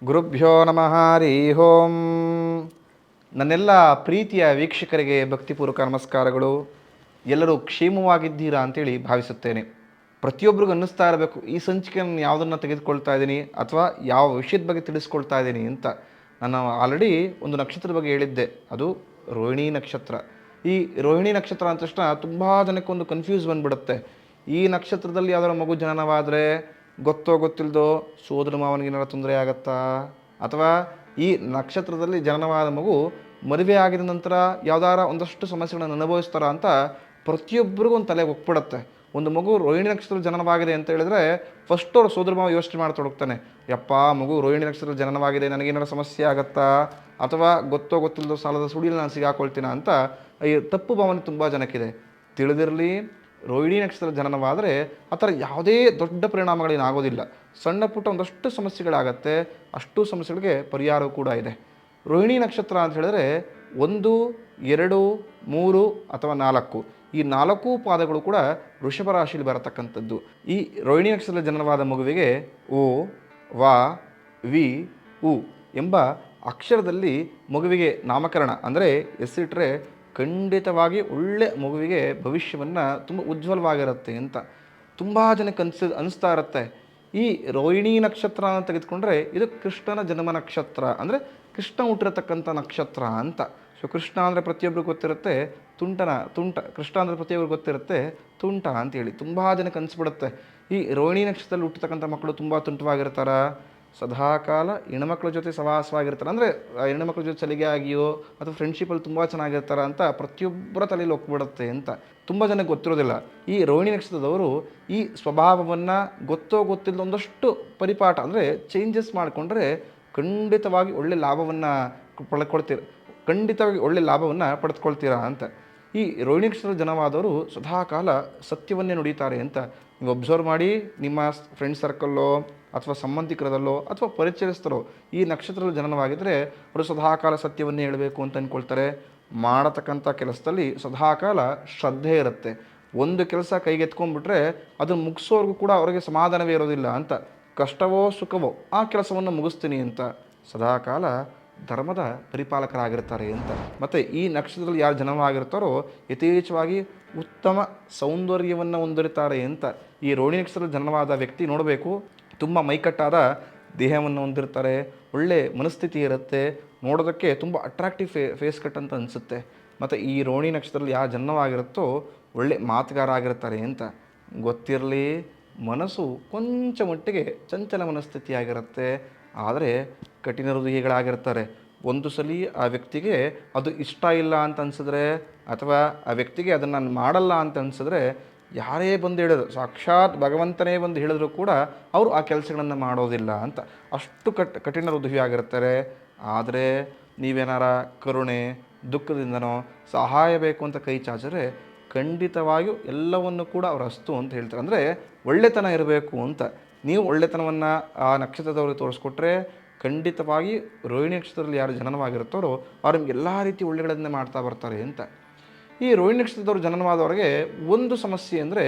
ಗುರುಭ್ಯೋ ನಮಃ ಹರಿ ಓಂ. ನನ್ನೆಲ್ಲ ಪ್ರೀತಿಯ ವೀಕ್ಷಕರಿಗೆ ಭಕ್ತಿಪೂರ್ವಕ ನಮಸ್ಕಾರಗಳು. ಎಲ್ಲರೂ ಕ್ಷೇಮವಾಗಿದ್ದೀರಾ ಅಂತೇಳಿ ಭಾವಿಸುತ್ತೇನೆ. ಪ್ರತಿಯೊಬ್ಬರಿಗೂ ಅನ್ನಿಸ್ತಾ ಇರಬೇಕು, ಈ ಸಂಚಿಕೆಯನ್ನು ಯಾವುದನ್ನು ತೆಗೆದುಕೊಳ್ತಾ ಇದ್ದೀನಿ ಅಥವಾ ಯಾವ ವಿಷಯದ ಬಗ್ಗೆ ತಿಳಿಸ್ಕೊಳ್ತಾ ಇದ್ದೀನಿ ಅಂತ. ನಾನು ಆಲ್ರೆಡಿ ಒಂದು ನಕ್ಷತ್ರದ ಬಗ್ಗೆ ಹೇಳಿದ್ದೆ, ಅದು ರೋಹಿಣಿ ನಕ್ಷತ್ರ. ಈ ರೋಹಿಣಿ ನಕ್ಷತ್ರ ಅಂದ ತಕ್ಷಣ ತುಂಬ ಜನಕ್ಕೆ ಒಂದು ಕನ್ಫ್ಯೂಸ್ ಬಂದುಬಿಡುತ್ತೆ. ಈ ನಕ್ಷತ್ರದಲ್ಲಿ ಯಾವ್ದಾರ ಮಗು ಜನನವಾದರೆ ಗೊತ್ತೋ ಗೊತ್ತಿಲ್ಲದೋ ಸೋದರ ಮಾವನಿಗೆ ಏನಾರ ತೊಂದರೆ ಆಗತ್ತಾ, ಅಥವಾ ಈ ನಕ್ಷತ್ರದಲ್ಲಿ ಜನನವಾದ ಮಗು ಮದುವೆ ಆಗಿದ ನಂತರ ಯಾವ್ದಾರ ಒಂದಷ್ಟು ಸಮಸ್ಯೆಗಳನ್ನು ಅನುಭವಿಸ್ತಾರ ಅಂತ ಪ್ರತಿಯೊಬ್ಬರಿಗೂ ಒಂದು ತಲೆಗೆ ಹೋಗ್ಬಿಡುತ್ತೆ. ಒಂದು ಮಗು ರೋಹಿಣಿ ನಕ್ಷತ್ರದ ಜನನವಾಗಿದೆ ಅಂತ ಹೇಳಿದ್ರೆ ಫಸ್ಟ್ ಅವ್ರು ಸೋದರ ಮಾವ ಯೋಚನೆ ಮಾಡ್ತೊಡಗ್ತಾನೆ, ಯಪ್ಪ ಮಗು ರೋಹಿಣಿ ನಕ್ಷತ್ರದ ಜನನವಾಗಿದೆ, ನನಗೇನಾರ ಸಮಸ್ಯೆ ಆಗತ್ತಾ, ಅಥವಾ ಗೊತ್ತೋ ಗೊತ್ತಿಲ್ಲದೋ ಸಾಲದ ಸುಡಿಯಲ್ಲಿ ನಾನು ಸಿಗಾಕೊಳ್ತೀನ ಅಂತ ಈ ತಪ್ಪು ಭಾವನೆ ತುಂಬ ಜನಕ್ಕಿದೆ. ತಿಳಿದಿರಲಿ, ರೋಹಿಣಿ ನಕ್ಷತ್ರ ಜನನವಾದರೆ ಆ ಥರ ಯಾವುದೇ ದೊಡ್ಡ ಪರಿಣಾಮಗಳೇನಾಗೋದಿಲ್ಲ. ಸಣ್ಣ ಪುಟ್ಟ ಒಂದಷ್ಟು ಸಮಸ್ಯೆಗಳಾಗತ್ತೆ, ಅಷ್ಟು ಸಮಸ್ಯೆಗಳಿಗೆ ಪರಿಹಾರವೂ ಕೂಡ ಇದೆ. ರೋಹಿಣಿ ನಕ್ಷತ್ರ ಅಂತ ಹೇಳಿದ್ರೆ 1, 2, 3 ಅಥವಾ 4 ಈ 4 ಪಾದಗಳು ಕೂಡ ವೃಷಭ ರಾಶಿಯಲ್ಲಿ ಬರತಕ್ಕಂಥದ್ದು. ಈ ರೋಹಿಣಿ ನಕ್ಷತ್ರದ ಜನನವಾದ ಮಗುವಿಗೆ ಓ, ವ, ವಿ, ಉ ಎಂಬ ಅಕ್ಷರದಲ್ಲಿ ಮಗುವಿಗೆ ನಾಮಕರಣ ಅಂದರೆ ಹೆಸರಿಟ್ಟರೆ ಖಂಡಿತವಾಗಿ ಒಳ್ಳೆ ಮಗುವಿಗೆ ಭವಿಷ್ಯವನ್ನು ತುಂಬ ಉಜ್ವಲವಾಗಿರುತ್ತೆ ಅಂತ ತುಂಬ ಜನಕ್ಕೆ ಅನಿಸ್ತಾ ಇರುತ್ತೆ. ಈ ರೋಹಿಣಿ ನಕ್ಷತ್ರ ಅಂತ ತೆಗೆದುಕೊಂಡ್ರೆ ಇದು ಕೃಷ್ಣನ ಜನ್ಮ ನಕ್ಷತ್ರ, ಅಂದರೆ ಕೃಷ್ಣ ಹುಟ್ಟಿರತಕ್ಕಂಥ ನಕ್ಷತ್ರ ಅಂತ. ಸೊ ಕೃಷ್ಣ ಅಂದರೆ ಪ್ರತಿಯೊಬ್ಬರಿಗೂ ಗೊತ್ತಿರುತ್ತೆ, ತುಂಟ ಕೃಷ್ಣ ಅಂದರೆ ಪ್ರತಿಯೊಬ್ಬರಿಗೂ ಗೊತ್ತಿರುತ್ತೆ ತುಂಟ ಅಂತೇಳಿ ತುಂಬ ಜನಕ್ಕೆ ಅನಿಸ್ಬಿಡುತ್ತೆ. ಈ ರೋಹಿಣಿ ನಕ್ಷತ್ರದಲ್ಲಿ ಹುಟ್ಟತಕ್ಕಂಥ ಮಕ್ಕಳು ತುಂಬ ತುಂಟವಾಗಿರ್ತಾರ, ಸದಾಕಾಲ ಹೆಣ್ಮಕ್ಳ ಜೊತೆ ಸವಾಸವಾಗಿರ್ತಾರೆ, ಅಂದರೆ ಹೆಣ್ಮಕ್ಳ ಜೊತೆ ಸಲಿಗೆ ಆಗಿಯೋ ಅಥವಾ ಫ್ರೆಂಡ್ಶಿಪ್ಪಲ್ಲಿ ತುಂಬ ಚೆನ್ನಾಗಿರ್ತಾರೆ ಅಂತ ಪ್ರತಿಯೊಬ್ಬರ ತಲೆಯಲ್ಲಿ ಹೋಗ್ಬಿಡುತ್ತೆ ಅಂತ ತುಂಬ ಜನಕ್ಕೆ ಗೊತ್ತಿರೋದಿಲ್ಲ. ಈ ರೋಹಿಣಿ ನಕ್ಷತ್ರದವರು ಈ ಸ್ವಭಾವವನ್ನು ಗೊತ್ತೋ ಗೊತ್ತಿಲ್ಲದ ಒಂದಷ್ಟು ಪರಿಪಾಠ ಅಂದರೆ ಚೇಂಜಸ್ ಮಾಡಿಕೊಂಡ್ರೆ ಖಂಡಿತವಾಗಿ ಒಳ್ಳೆ ಲಾಭವನ್ನು ಪಡೆದುಕೊಳ್ತೀರಾ ಅಂತ. ಈ ರೋಹಿಣಿ ನಕ್ಷತ್ರದ ಜನವಾದವರು ಸದಾಕಾಲ ಸತ್ಯವನ್ನೇ ನುಡಿತಾರೆ ಅಂತ ನೀವು ಅಬ್ಸರ್ವ್ ಮಾಡಿ. ನಿಮ್ಮ ಫ್ರೆಂಡ್ ಸರ್ಕಲ್ಲೋ ಅಥವಾ ಸಂಬಂಧಿಕರದಲ್ಲೋ ಅಥವಾ ಪರಿಚಯಸ್ಥರೋ ಈ ನಕ್ಷತ್ರದ ಜನನವಾಗಿದ್ದರೆ ಅವರು ಸದಾಕಾಲ ಸತ್ಯವನ್ನೇ ಹೇಳಬೇಕು ಅಂತ ಅಂದ್ಕೊಳ್ತಾರೆ. ಮಾಡತಕ್ಕಂಥ ಕೆಲಸದಲ್ಲಿ ಸದಾಕಾಲ ಶ್ರದ್ಧೆ ಇರುತ್ತೆ. ಒಂದು ಕೆಲಸ ಕೈಗೆತ್ಕೊಂಡ್ಬಿಟ್ರೆ ಅದನ್ನು ಮುಗಿಸೋರ್ಗೂ ಕೂಡ ಅವರಿಗೆ ಸಮಾಧಾನವೇ ಇರೋದಿಲ್ಲ ಅಂತ. ಕಷ್ಟವೋ ಸುಖವೋ ಆ ಕೆಲಸವನ್ನು ಮುಗಿಸ್ತೀನಿ ಅಂತ ಸದಾಕಾಲ ಧರ್ಮದ ಪರಿಪಾಲಕರಾಗಿರ್ತಾರೆ ಅಂತ. ಮತ್ತು ಈ ನಕ್ಷತ್ರದಲ್ಲಿ ಯಾರು ಜನನವಾಗಿರ್ತಾರೋ ಯಥೇಚ್ಛವಾಗಿ ಉತ್ತಮ ಸೌಂದರ್ಯವನ್ನು ಹೊಂದಿರ್ತಾರೆ ಅಂತ. ಈ ರೋಹಿಣಿ ನಕ್ಷತ್ರದ ಜನನವಾದ ವ್ಯಕ್ತಿ ನೋಡಬೇಕು, ತುಂಬ ಮೈಕಟ್ಟಾದ ದೇಹವನ್ನು ಹೊಂದಿರ್ತಾರೆ, ಒಳ್ಳೆ ಮನಸ್ಥಿತಿ ಇರುತ್ತೆ, ನೋಡೋದಕ್ಕೆ ತುಂಬ ಅಟ್ರಾಕ್ಟಿವ್ ಫೇಸ್ ಕಟ್ ಅಂತ ಅನಿಸುತ್ತೆ. ಮತ್ತು ಈ ರೋಹಿಣಿ ನಕ್ಷತ್ರದಲ್ಲಿ ಯಾರು ಜನನವಾಗಿರುತ್ತೋ ಒಳ್ಳೆ ಮಾತುಗಾರ ಆಗಿರ್ತಾರೆ ಅಂತ. ಗೊತ್ತಿರಲಿ, ಮನಸ್ಸು ಕೊಂಚ ಮಟ್ಟಿಗೆ ಚಂಚಲ ಮನಸ್ಥಿತಿಯಾಗಿರುತ್ತೆ, ಆದರೆ ಕಠಿಣ ಹೃದಯಿಗಳಾಗಿರ್ತಾರೆ. ಒಂದು ಸಲ ಆ ವ್ಯಕ್ತಿಗೆ ಅದು ಇಷ್ಟ ಇಲ್ಲ ಅಂತ ಅನಿಸಿದ್ರೆ ಅಥವಾ ಆ ವ್ಯಕ್ತಿಗೆ ಅದನ್ನು ನಾನು ಮಾಡಲ್ಲ ಅಂತ ಅನಿಸಿದ್ರೆ ಯಾರೇ ಬಂದು ಹೇಳಿದ್ರು, ಸಾಕ್ಷಾತ್ ಭಗವಂತನೇ ಬಂದು ಹೇಳಿದ್ರು ಕೂಡ ಅವರು ಆ ಕೆಲಸಗಳನ್ನು ಮಾಡೋದಿಲ್ಲ ಅಂತ. ಅಷ್ಟು ಕಠಿಣ ಹೃದಯಿಯಾಗಿರ್ತಾರೆ. ಆದರೆ ನೀವೇನಾರ ಕರುಣೆ ದುಃಖದಿಂದನೋ ಸಹಾಯ ಬೇಕು ಅಂತ ಕೈ ಚಾಚಿದ್ರೆ ಖಂಡಿತವಾಗಿಯೂ ಎಲ್ಲವನ್ನು ಕೂಡ ಅವ್ರು ಅಸ್ತು ಅಂತ ಹೇಳ್ತಾರೆ. ಅಂದರೆ ಒಳ್ಳೆತನ ಇರಬೇಕು ಅಂತ. ನೀವು ಒಳ್ಳೆತನವನ್ನು ಆ ನಕ್ಷತ್ರದವ್ರಿಗೆ ತೋರಿಸ್ಕೊಟ್ರೆ ಖಂಡಿತವಾಗಿ ರೋಹಿಣಿ ನಕ್ಷತ್ರದಲ್ಲಿ ಯಾರು ಜನನವಾಗಿರ್ತಾರೋ ಅವ್ರು ನಿಮ್ಗೆ ಎಲ್ಲ ರೀತಿ ಒಳ್ಳೆಗಳನ್ನೇ ಮಾಡ್ತಾ ಬರ್ತಾರೆ ಅಂತ. ಈ ರೋಹಿಣಿ ನಕ್ಷತ್ರದವ್ರು ಜನನವಾದವರಿಗೆ ಒಂದು ಸಮಸ್ಯೆ ಅಂದರೆ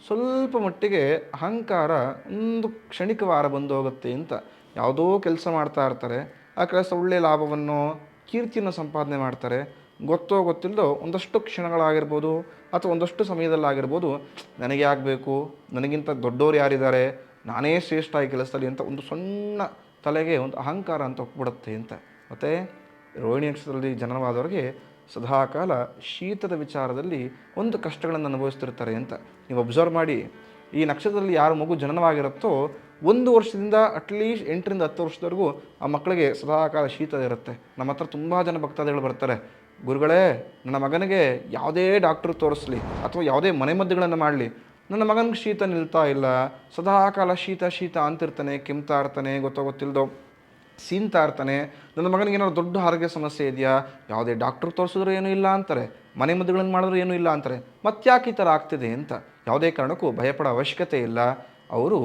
ಸ್ವಲ್ಪ ಮಟ್ಟಿಗೆ ಅಹಂಕಾರ ಒಂದು ಕ್ಷಣಿಕವಾರ ಬಂದು ಹೋಗುತ್ತೆ ಅಂತ. ಯಾವುದೋ ಕೆಲಸ ಮಾಡ್ತಾ ಇರ್ತಾರೆ, ಆ ಕೆಲಸ ಒಳ್ಳೆಯ ಲಾಭವನ್ನು ಕೀರ್ತಿಯನ್ನು ಸಂಪಾದನೆ ಮಾಡ್ತಾರೆ. ಗೊತ್ತೋ ಗೊತ್ತಿಲ್ಲದೋ ಒಂದಷ್ಟು ಕ್ಷಣಗಳಾಗಿರ್ಬೋದು ಅಥವಾ ಒಂದಷ್ಟು ಸಮಯದಲ್ಲಾಗಿರ್ಬೋದು, ನನಗೆ ಆಗಬೇಕು, ನನಗಿಂತ ದೊಡ್ಡವರು ಯಾರಿದ್ದಾರೆ, ನಾನೇ ಶ್ರೇಷ್ಠ ಈ ಕೆಲಸದಲ್ಲಿ ಅಂತ ಒಂದು ಸಣ್ಣ ತಲೆಗೆ ಒಂದು ಅಹಂಕಾರ ಅಂತ ಹೋಗ್ಬಿಡುತ್ತೆ ಅಂತ. ಮತ್ತು ರೋಹಿಣಿ ನಕ್ಷತ್ರದಲ್ಲಿ ಜನನವಾದವರಿಗೆ ಸದಾಕಾಲ ಶೀತದ ವಿಚಾರದಲ್ಲಿ ಒಂದು ಕಷ್ಟಗಳನ್ನು ಅನುಭವಿಸ್ತಿರ್ತಾರೆ ಅಂತ ನೀವು ಅಬ್ಸರ್ವ್ ಮಾಡಿ. ಈ ನಕ್ಷತ್ರದಲ್ಲಿ ಯಾರು ಮಗು ಜನನವಾಗಿರುತ್ತೋ 1 ವರ್ಷದಿಂದ ಅಟ್ಲೀಸ್ಟ್ 8 ರಿಂದ 10 ವರ್ಷದವರೆಗೂ ಆ ಮಕ್ಕಳಿಗೆ ಸದಾಕಾಲ ಶೀತ ಇರುತ್ತೆ. ನಮ್ಮ ಹತ್ರ ತುಂಬ ಜನ ಭಕ್ತಾದಿಗಳು ಬರ್ತಾರೆ, ಗುರುಗಳೇ ನನ್ನ ಮಗನಿಗೆ ಯಾವುದೇ ಡಾಕ್ಟ್ರು ತೋರಿಸ್ಲಿ ಅಥವಾ ಯಾವುದೇ ಮನೆಮದ್ದುಗಳನ್ನು ಮಾಡಲಿ, ನನ್ನ ಮಗನಿಗೆ ಶೀತ ನಿಲ್ತಾ ಇಲ್ಲ, ಸದಾಕಾಲ ಶೀತ ಅಂತಿರ್ತಾನೆ, ಕೆಮ್ತಾ ಇರ್ತಾನೆ, ಗೊತ್ತಿಲ್ಲದೋ ಸೀನ್ತಾ ಇರ್ತಾನೆ, ನನ್ನ ಮಗನಿಗೆ ಏನಾದ್ರು ದೊಡ್ಡ ಆರೋಗ್ಯ ಸಮಸ್ಯೆ ಇದೆಯಾ, ಯಾವುದೇ ಡಾಕ್ಟ್ರು ತೋರಿಸಿದ್ರು ಏನೂ ಇಲ್ಲ ಅಂತಾರೆ, ಮನೆ ಮದ್ದುಗಳನ್ನು ಮಾಡಿದ್ರು ಏನೂ ಇಲ್ಲ ಅಂತಾರೆ, ಮತ್ತ್ಯಾಕೆ ಈ ಥರ ಆಗ್ತಿದೆ ಅಂತ ಯಾವುದೇ ಕಾರಣಕ್ಕೂ ಭಯಪಡೋ ಅವಶ್ಯಕತೆ ಇಲ್ಲ. ಅವರು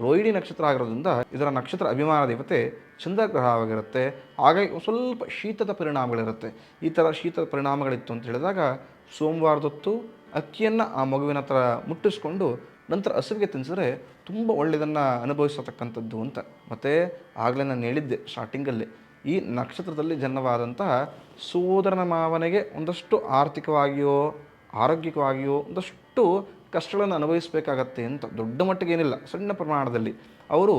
ರೋಹಿಣಿ ನಕ್ಷತ್ರ ಆಗಿರೋದ್ರಿಂದ ಇದರ ನಕ್ಷತ್ರ ಅಭಿಮಾನ ದೇವತೆ ಚಂದ್ರಗ್ರಹವಾಗಿರುತ್ತೆ. ಹಾಗಾಗಿ ಸ್ವಲ್ಪ ಶೀತದ ಪರಿಣಾಮಗಳಿರುತ್ತೆ. ಈ ಥರ ಶೀತದ ಪರಿಣಾಮಗಳಿತ್ತು ಅಂತ ಹೇಳಿದಾಗ ಸೋಮವಾರದೊತ್ತು ಅಕ್ಕಿಯನ್ನು ಆ ಮಗುವಿನ ಹತ್ರ ಮುಟ್ಟಿಸ್ಕೊಂಡು ನಂತರ ಹಸುವಿಗೆ ತಿನ್ನಿಸಿದ್ರೆ ತುಂಬ ಒಳ್ಳೆಯದನ್ನು ಅನುಭವಿಸತಕ್ಕಂಥದ್ದು ಅಂತ. ಮತ್ತು ಆಗಲೇ ನಾನು ಹೇಳಿದ್ದೆ ಸ್ಟಾರ್ಟಿಂಗಲ್ಲಿ, ಈ ನಕ್ಷತ್ರದಲ್ಲಿ ಜನ್ಮವಾದಂತಹ ಸೋದರನ ಮಾವನಿಗೆ ಒಂದಷ್ಟು ಆರ್ಥಿಕವಾಗಿಯೋ ಆರೋಗ್ಯವಾಗಿಯೋ ಒಂದಷ್ಟು ಕಷ್ಟಗಳನ್ನು ಅನುಭವಿಸಬೇಕಾಗತ್ತೆ ಅಂತ. ದೊಡ್ಡ ಮಟ್ಟಿಗೆ ಏನಿಲ್ಲ, ಸಣ್ಣ ಪ್ರಮಾಣದಲ್ಲಿ. ಅವರು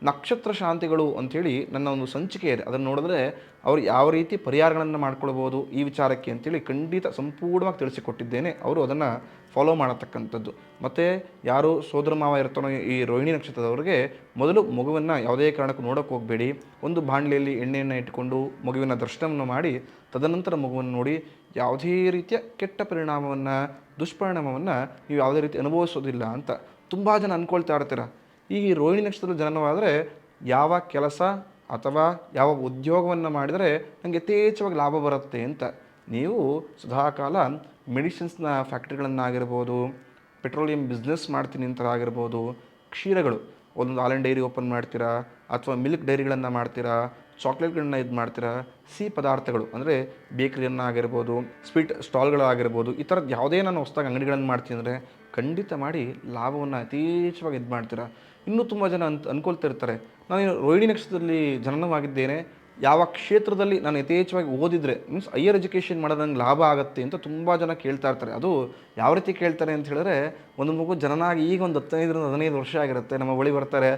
ನಕ್ಷತ್ರ ಶಾಂತಿಗಳು ಅಂಥೇಳಿ ನನ್ನ ಒಂದು ಸಂಚಿಕೆ ಇದೆ, ಅದನ್ನು ನೋಡಿದ್ರೆ ಅವರು ಯಾವ ರೀತಿ ಪರಿಹಾರಗಳನ್ನು ಮಾಡ್ಕೊಳ್ಬೋದು ಈ ವಿಚಾರಕ್ಕೆ ಅಂತೇಳಿ ಖಂಡಿತ ಸಂಪೂರ್ಣವಾಗಿ ತಿಳಿಸಿಕೊಟ್ಟಿದ್ದೇನೆ. ಅವರು ಅದನ್ನು ಫಾಲೋ ಮಾಡತಕ್ಕಂಥದ್ದು. ಮತ್ತು ಯಾರು ಸೋದರ ಮಾವ ಇರ್ತಾನೋ ಈ ರೋಹಿಣಿ ನಕ್ಷತ್ರದವ್ರಿಗೆ ಮೊದಲು ಮಗುವನ್ನು ಯಾವುದೇ ಕಾರಣಕ್ಕೂ ನೋಡೋಕೆ ಹೋಗಬೇಡಿ. ಒಂದು ಬಾಣಲೆಯಲ್ಲಿ ಎಣ್ಣೆಯನ್ನು ಇಟ್ಕೊಂಡು ಮಗುವಿನ ದರ್ಶನವನ್ನು ಮಾಡಿ ತದನಂತರ ಮಗುವನ್ನು ನೋಡಿ ಯಾವುದೇ ರೀತಿಯ ಕೆಟ್ಟ ಪರಿಣಾಮವನ್ನು ದುಷ್ಪರಿಣಾಮವನ್ನು ನೀವು ಯಾವುದೇ ರೀತಿ ಅನುಭವಿಸೋದಿಲ್ಲ ಅಂತ. ತುಂಬ ಜನ ಅಂದ್ಕೊಳ್ತಾ ಇರ್ತೀರ, ಈ ರೋಹಿಣಿ ನಕ್ಷತ್ರದ ಜನನವಾದರೆ ಯಾವ ಕೆಲಸ ಅಥವಾ ಯಾವ ಉದ್ಯೋಗವನ್ನು ಮಾಡಿದರೆ ನನಗೆ ಯಥೇಚ್ಛವಾಗಿ ಲಾಭ ಬರುತ್ತೆ ಅಂತ. ನೀವು ಸದಾಕಾಲ ಮೆಡಿಸಿನ್ಸ್ನ ಫ್ಯಾಕ್ಟ್ರಿಗಳನ್ನಾಗಿರ್ಬೋದು, ಪೆಟ್ರೋಲಿಯಂ ಬಿಸ್ನೆಸ್ ಮಾಡ್ತೀನಿ ಅಂತ ಆಗಿರ್ಬೋದು, ಕ್ಷೀರಗಳು ಒಂದೊಂದು ಹಾಲಿನ ಡೈರಿ ಓಪನ್ ಮಾಡ್ತೀರಾ ಅಥವಾ ಮಿಲ್ಕ್ ಡೈರಿಗಳನ್ನು ಮಾಡ್ತೀರಾ, ಚಾಕ್ಲೇಟ್ಗಳನ್ನ ಇದು ಮಾಡ್ತೀರಾ, ಸಿಹಿ ಪದಾರ್ಥಗಳು ಅಂದರೆ ಬೇಕ್ರಿಯನ್ನಾಗಿರ್ಬೋದು, ಸ್ವೀಟ್ ಸ್ಟಾಲ್ಗಳಾಗಿರ್ಬೋದು, ಈ ಥರದ್ದು ಯಾವುದೇ ನಾನು ಹೊಸದಾಗಿ ಅಂಗಡಿಗಳನ್ನು ಮಾಡ್ತೀನಿ ಅಂದರೆ ಖಂಡಿತ ಮಾಡಿ ಲಾಭವನ್ನು ಯಥೇಚ್ಛವಾಗಿ ಇದು ಮಾಡ್ತೀರಾ. ಇನ್ನೂ ತುಂಬ ಜನ ಅನ್ಕೊಳ್ತಿರ್ತಾರೆ, ನಾನು ರೋಹಿಣಿ ನಕ್ಷತ್ರದಲ್ಲಿ ಜನನವಾಗಿದ್ದೇನೆ, ಯಾವ ಕ್ಷೇತ್ರದಲ್ಲಿ ನಾನು ಯಥೇಚ್ಛವಾಗಿ ಓದಿದರೆ ಮೀನ್ಸ್ ಹೈಯರ್ ಎಜುಕೇಷನ್ ಮಾಡೋದು ನಂಗೆ ಲಾಭ ಆಗುತ್ತೆ ಅಂತ ತುಂಬ ಜನ ಕೇಳ್ತಾ ಇರ್ತಾರೆ. ಅದು ಯಾವ ರೀತಿ ಕೇಳ್ತಾರೆ ಅಂತ ಹೇಳಿದ್ರೆ, ಒಂದು ಮಗು ಜನನಾಗಿ ಈಗ ಒಂದು 15 ವರ್ಷ ಆಗಿರುತ್ತೆ, ನಮ್ಮ ಬಳಿ ಬರ್ತಾರೆ,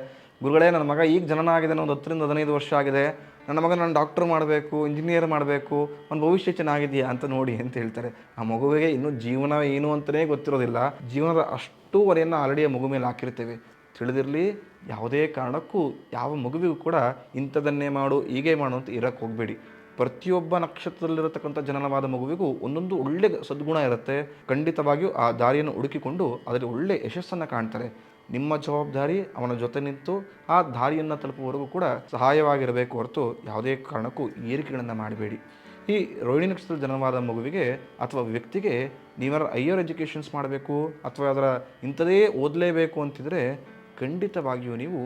ಗುರುಗಳೇ ನನ್ನ ಮಗ ಈಗ ಜನನ ಆಗಿದೆ, ಒಂದು 10-15 ವರ್ಷ ಆಗಿದೆ, ನನ್ನ ಮಗ ನಾನು ಡಾಕ್ಟರ್ ಮಾಡಬೇಕು, ಇಂಜಿನಿಯರ್ ಮಾಡಬೇಕು, ಒಂದು ಭವಿಷ್ಯ ಚೆನ್ನಾಗಿದೆಯಾ ಅಂತ ನೋಡಿ ಅಂತ ಹೇಳ್ತಾರೆ. ಆ ಮಗುವಿಗೆ ಇನ್ನೂ ಜೀವನ ಏನು ಅಂತಲೇ ಗೊತ್ತಿರೋದಿಲ್ಲ. ಜೀವನದ ಅಷ್ಟು ಹೊರೆಯನ್ನು ಆಲ್ರೆಡಿ ಆ ಮಗು ಮೇಲೆ ಹಾಕಿರ್ತೇವೆ. ತಿಳಿದಿರಲಿ, ಯಾವುದೇ ಕಾರಣಕ್ಕೂ ಯಾವ ಮಗುವಿಗೂ ಕೂಡ ಇಂಥದನ್ನೇ ಮಾಡು ಹೀಗೆ ಮಾಡು ಅಂತ ಇರೋಕ್ಕೆ ಹೋಗಬೇಡಿ. ಪ್ರತಿಯೊಬ್ಬ ನಕ್ಷತ್ರದಲ್ಲಿರತಕ್ಕಂಥ ಜನನವಾದ ಮಗುವಿಗೂ ಒಂದೊಂದು ಒಳ್ಳೆ ಸದ್ಗುಣ ಇರುತ್ತೆ. ಖಂಡಿತವಾಗಿಯೂ ಆ ದಾರಿಯನ್ನು ಹುಡುಕಿಕೊಂಡು ಅದರಲ್ಲಿ ಒಳ್ಳೆ ಯಶಸ್ಸನ್ನು ಕಾಣ್ತಾರೆ. ನಿಮ್ಮ ಜವಾಬ್ದಾರಿ ಅವನ ಜೊತೆ ನಿಂತು ಆ ದಾರಿಯನ್ನು ತಲುಪುವವರೆಗೂ ಕೂಡ ಸಹಾಯವಾಗಿರಬೇಕು ಹೊರತು ಯಾವುದೇ ಕಾರಣಕ್ಕೂ ಏರಿಕೆಗಳನ್ನು ಮಾಡಬೇಡಿ. ಈ ರೋಹಿಣಿ ನಕ್ಷತ್ರದ ಜನನವಾದ ಮಗುವಿಗೆ ಅಥವಾ ವ್ಯಕ್ತಿಗೆ ನೀವೇನಾದ್ರು ಹೈಯರ್ ಎಜುಕೇಷನ್ಸ್ ಮಾಡಬೇಕು ಅಥವಾ ಅದರ ಇಂಥದೇ ಓದಲೇಬೇಕು ಅಂತಿದ್ರೆ ಖಂಡಿತವಾಗಿಯೂ ನೀವು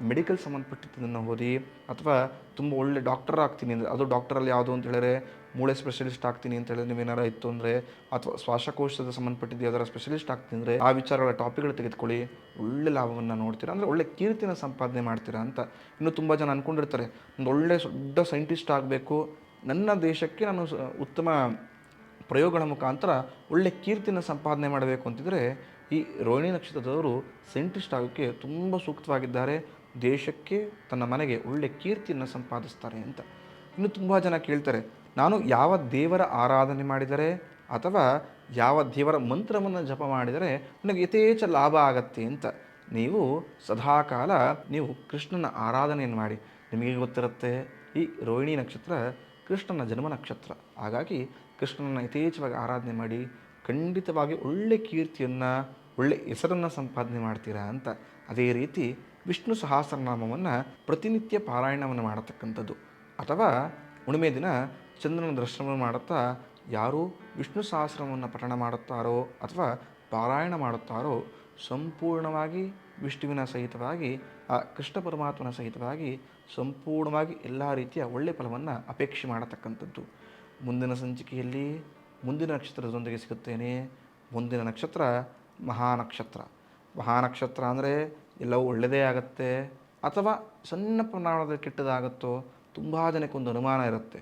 ಮೆಡಿಕಲ್ ಸಂಬಂಧಪಟ್ಟಿದ್ದನ್ನು ಓದಿ, ಅಥವಾ ತುಂಬ ಒಳ್ಳೆ ಡಾಕ್ಟರ್ ಆಗ್ತೀನಿ ಅಂದರೆ ಅದು ಡಾಕ್ಟರಲ್ಲಿ ಯಾವುದು ಅಂತ ಹೇಳಿದ್ರೆ ಮೂಳೆ ಸ್ಪೆಷಲಿಸ್ಟ್ ಆಗ್ತೀನಿ ಅಂತ ಹೇಳಿದ್ರೆ ನೀವೇನಾರು ಇತ್ತು ಅಂದರೆ, ಅಥವಾ ಶ್ವಾಸಕೋಶದ ಸಂಬಂಧಪಟ್ಟಿದ್ದು ಯಾವ್ದಾರ ಸ್ಪೆಷಲಿಸ್ಟ್ ಆಗ್ತೀನಿ ಅಂದರೆ ಆ ವಿಚಾರಗಳ ಟಾಪಿಕ್ಗಳು ತೆಗೆದುಕೊಳ್ಳಿ, ಒಳ್ಳೆ ಲಾಭವನ್ನು ನೋಡ್ತೀರಾ, ಅಂದರೆ ಒಳ್ಳೆ ಕೀರ್ತಿನ ಸಂಪಾದನೆ ಮಾಡ್ತೀರಾ ಅಂತ. ಇನ್ನೂ ತುಂಬ ಜನ ಅಂದ್ಕೊಂಡಿರ್ತಾರೆ, ಒಂದು ಒಳ್ಳೆ ದೊಡ್ಡ ಸೈಂಟಿಸ್ಟ್ ಆಗಬೇಕು, ನನ್ನ ದೇಶಕ್ಕೆ ನಾನು ಉತ್ತಮ ಪ್ರಯೋಗಗಳ ಮುಖಾಂತರ ಒಳ್ಳೆ ಕೀರ್ತಿನ ಸಂಪಾದನೆ ಮಾಡಬೇಕು ಅಂತಿದ್ರೆ ಈ ರೋಹಿಣಿ ನಕ್ಷತ್ರದವರು ಸೈಂಟಿಸ್ಟ್ ಆಗೋಕ್ಕೆ ತುಂಬ ಸೂಕ್ತವಾಗಿದ್ದಾರೆ. ದೇಶಕ್ಕೆ ತನ್ನ ಮನೆಗೆ ಒಳ್ಳೆ ಕೀರ್ತಿಯನ್ನು ಸಂಪಾದಿಸ್ತಾರೆ ಅಂತ. ಇನ್ನು ತುಂಬ ಜನ ಕೇಳ್ತಾರೆ, ನಾನು ಯಾವ ದೇವರ ಆರಾಧನೆ ಮಾಡಿದರೆ ಅಥವಾ ಯಾವ ದೇವರ ಮಂತ್ರವನ್ನು ಜಪ ಮಾಡಿದರೆ ನನಗೆ ಯಥೇಚ್ಛ ಲಾಭ ಆಗತ್ತೆ ಅಂತ. ನೀವು ಸದಾಕಾಲ ನೀವು ಕೃಷ್ಣನ ಆರಾಧನೆಯನ್ನು ಮಾಡಿ. ನಿಮಗೆ ಗೊತ್ತಿರುತ್ತೆ, ಈ ರೋಹಿಣಿ ನಕ್ಷತ್ರ ಕೃಷ್ಣನ ಜನ್ಮ ನಕ್ಷತ್ರ. ಹಾಗಾಗಿ ಕೃಷ್ಣನ ಯಥೇಚ್ಛವಾಗಿ ಆರಾಧನೆ ಮಾಡಿ, ಖಂಡಿತವಾಗಿ ಒಳ್ಳೆ ಕೀರ್ತಿಯನ್ನು ಒಳ್ಳೆ ಹೆಸರನ್ನು ಸಂಪಾದನೆ ಮಾಡ್ತೀರಾ ಅಂತ. ಅದೇ ರೀತಿ ವಿಷ್ಣು ಸಹಸ್ರನಾಮವನ್ನು ಪ್ರತಿನಿತ್ಯ ಪಾರಾಯಣವನ್ನು ಮಾಡತಕ್ಕಂಥದ್ದು, ಅಥವಾ ಹುಣ್ಣಿಮೆ ದಿನ ಚಂದ್ರನ ದರ್ಶನವನ್ನು ಮಾಡುತ್ತಾ ಯಾರು ವಿಷ್ಣು ಸಹಸ್ರವನ್ನು ಪಠಣ ಮಾಡುತ್ತಾರೋ ಅಥವಾ ಪಾರಾಯಣ ಮಾಡುತ್ತಾರೋ ಸಂಪೂರ್ಣವಾಗಿ ವಿಷ್ಣುವಿನ ಸಹಿತವಾಗಿ ಆ ಕೃಷ್ಣ ಪರಮಾತ್ಮನ ಸಹಿತವಾಗಿ ಸಂಪೂರ್ಣವಾಗಿ ಎಲ್ಲ ರೀತಿಯ ಒಳ್ಳೆಯ ಫಲವನ್ನು ಅಪೇಕ್ಷೆ ಮಾಡತಕ್ಕಂಥದ್ದು. ಮುಂದಿನ ಸಂಚಿಕೆಯಲ್ಲಿ ಮುಂದಿನ ನಕ್ಷತ್ರದೊಂದಿಗೆ ಸಿಗುತ್ತೇನೆ. ಮುಂದಿನ ನಕ್ಷತ್ರ ಮಹಾನಕ್ಷತ್ರ. ಮಹಾನಕ್ಷತ್ರ ಅಂದರೆ ಎಲ್ಲವೂ ಒಳ್ಳೆಯದೇ ಆಗುತ್ತೆ ಅಥವಾ ಸಣ್ಣ ಪ್ರಮಾಣದಲ್ಲಿ ಕೆಟ್ಟದಾಗುತ್ತೋ ತುಂಬ ಜನಕ್ಕೊಂದು ಅನುಮಾನ ಇರುತ್ತೆ.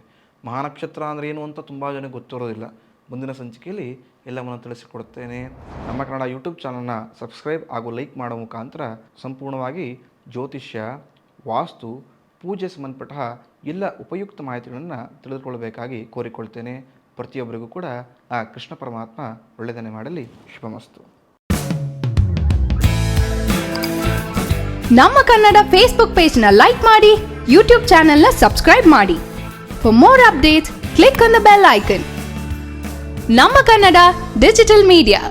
ಮಹಾನಕ್ಷತ್ರ ಅಂದರೆ ಏನು ಅಂತ ತುಂಬ ಜನಕ್ಕೆ ಗೊತ್ತಿರೋದಿಲ್ಲ. ಮುಂದಿನ ಸಂಚಿಕೆಯಲ್ಲಿ ಎಲ್ಲವನ್ನು ತಿಳಿಸಿಕೊಡುತ್ತೇನೆ. ನಮ್ಮ ಕನ್ನಡ ಯೂಟ್ಯೂಬ್ ಚಾನಲ್ನ ಸಬ್ಸ್ಕ್ರೈಬ್ ಹಾಗೂ ಲೈಕ್ ಮಾಡೋ ಮುಖಾಂತರ ಸಂಪೂರ್ಣವಾಗಿ ಜ್ಯೋತಿಷ್ಯ, ವಾಸ್ತು, ಪೂಜೆ ಸಂಬಂಧಪಟ್ಟ ಎಲ್ಲ ಉಪಯುಕ್ತ ಮಾಹಿತಿಗಳನ್ನು ತಿಳಿದುಕೊಳ್ಳಬೇಕಾಗಿ ಕೋರಿಕೊಳ್ತೇನೆ. ಪ್ರತಿಯೊಬ್ಬರಿಗೂ ಕೂಡ ಆ ಕೃಷ್ಣ ಪರಮಾತ್ಮ ಒಳ್ಳೆಯದನ್ನೇ ಮಾಡಲಿ. ಶುಭಮಸ್ತು. ನಮ್ಮ ಕನ್ನಡ ಫೇಸ್ಬುಕ್ ಪೇಜ್ನ ಲೈಕ್ ಮಾಡಿ, ಯೂಟ್ಯೂಬ್ ಚಾನೆಲ್ನ ಸಬ್ಸ್ಕ್ರೈಬ್ ಮಾಡಿ. For more updates click on the bell icon. ನಮ್ಮ ಕನ್ನಡ ಡಿಜಿಟಲ್ ಮೀಡಿಯಾ.